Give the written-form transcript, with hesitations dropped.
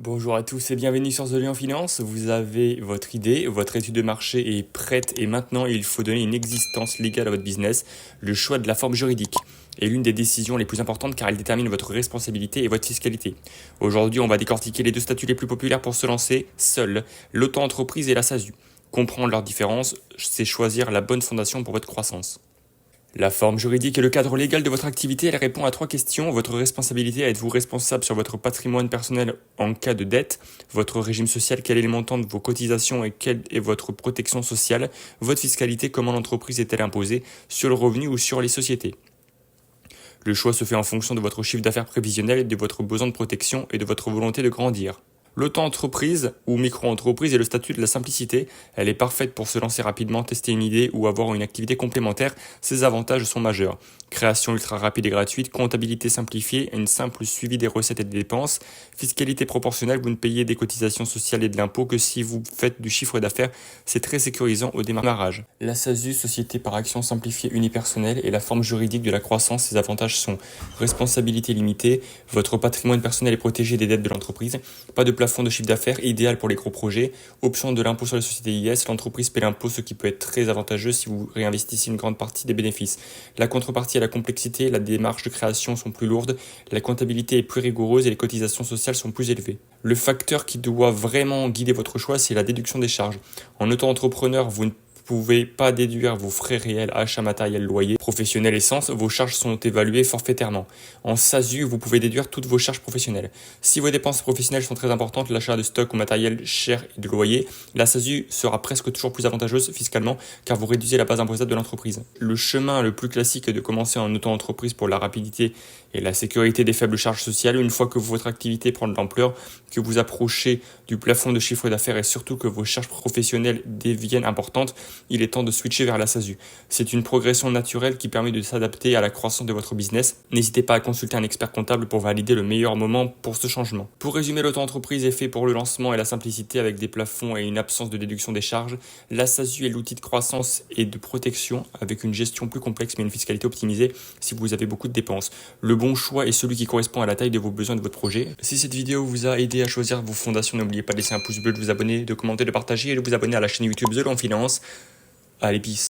Bonjour à tous et bienvenue sur The Lion Finance. Vous avez votre idée, votre étude de marché est prête et maintenant il faut donner une existence légale à votre business. Le choix de la forme juridique est l'une des décisions les plus importantes car elle détermine votre responsabilité et votre fiscalité. Aujourd'hui, on va décortiquer les deux statuts les plus populaires pour se lancer seuls, l'auto-entreprise et la SASU. Comprendre leurs différences, c'est choisir la bonne fondation pour votre croissance. La forme juridique est le cadre légal de votre activité. Elle répond à 3 questions. Votre responsabilité, êtes-vous responsable sur votre patrimoine personnel en cas de dette? Votre régime social, quel est le montant de vos cotisations et quelle est votre protection sociale? Votre fiscalité, comment l'entreprise est-elle imposée? Sur le revenu ou sur les sociétés? Le choix se fait en fonction de votre chiffre d'affaires prévisionnel, de votre besoin de protection et de votre volonté de grandir. L'auto-entreprise ou micro-entreprise est le statut de la simplicité. Elle est parfaite pour se lancer rapidement, tester une idée ou avoir une activité complémentaire. Ses avantages sont majeurs. Création ultra rapide et gratuite, comptabilité simplifiée, un simple suivi des recettes et des dépenses, fiscalité proportionnelle, vous ne payez des cotisations sociales et de l'impôt que si vous faites du chiffre d'affaires. C'est très sécurisant au démarrage. La SASU, société par action simplifiée unipersonnelle, est la forme juridique de la croissance. Ses avantages sont responsabilité limitée, votre patrimoine personnel est protégé des dettes de l'entreprise, pas de plafond de chiffre d'affaires, idéal pour les gros projets, option de l'impôt sur les sociétés IS, l'entreprise paie l'impôt, ce qui peut être très avantageux si vous réinvestissez une grande partie des bénéfices. La contrepartie à la complexité, la démarche de création sont plus lourdes, la comptabilité est plus rigoureuse et les cotisations sociales sont plus élevées. Le facteur qui doit vraiment guider votre choix, c'est la déduction des charges. En auto-entrepreneur, vous ne pouvez pas déduire vos frais réels, achats matériel, loyer, professionnel, essence, vos charges sont évaluées forfaitairement. En SASU, vous pouvez déduire toutes vos charges professionnelles. Si vos dépenses professionnelles sont très importantes, l'achat de stock ou matériel cher et de loyer, la SASU sera presque toujours plus avantageuse fiscalement car vous réduisez la base imposable de l'entreprise. Le chemin le plus classique est de commencer en auto-entreprise pour la rapidité et la sécurité des faibles charges sociales. Une fois que votre activité prend de l'ampleur, que vous approchez du plafond de chiffre d'affaires et surtout que vos charges professionnelles deviennent importantes, il est temps de switcher vers la SASU. C'est une progression naturelle qui permet de s'adapter à la croissance de votre business. N'hésitez pas à consulter un expert comptable pour valider le meilleur moment pour ce changement. Pour résumer, l'auto-entreprise est fait pour le lancement et la simplicité avec des plafonds et une absence de déduction des charges. La SASU est l'outil de croissance et de protection avec une gestion plus complexe mais une fiscalité optimisée si vous avez beaucoup de dépenses. Le bon choix est celui qui correspond à la taille de vos besoins et de votre projet. Si cette vidéo vous a aidé à choisir vos fondations, n'oubliez pas de laisser un pouce bleu, de vous abonner, de commenter, de partager et de vous abonner à la chaîne YouTube The Lion Finance. Allez, peace.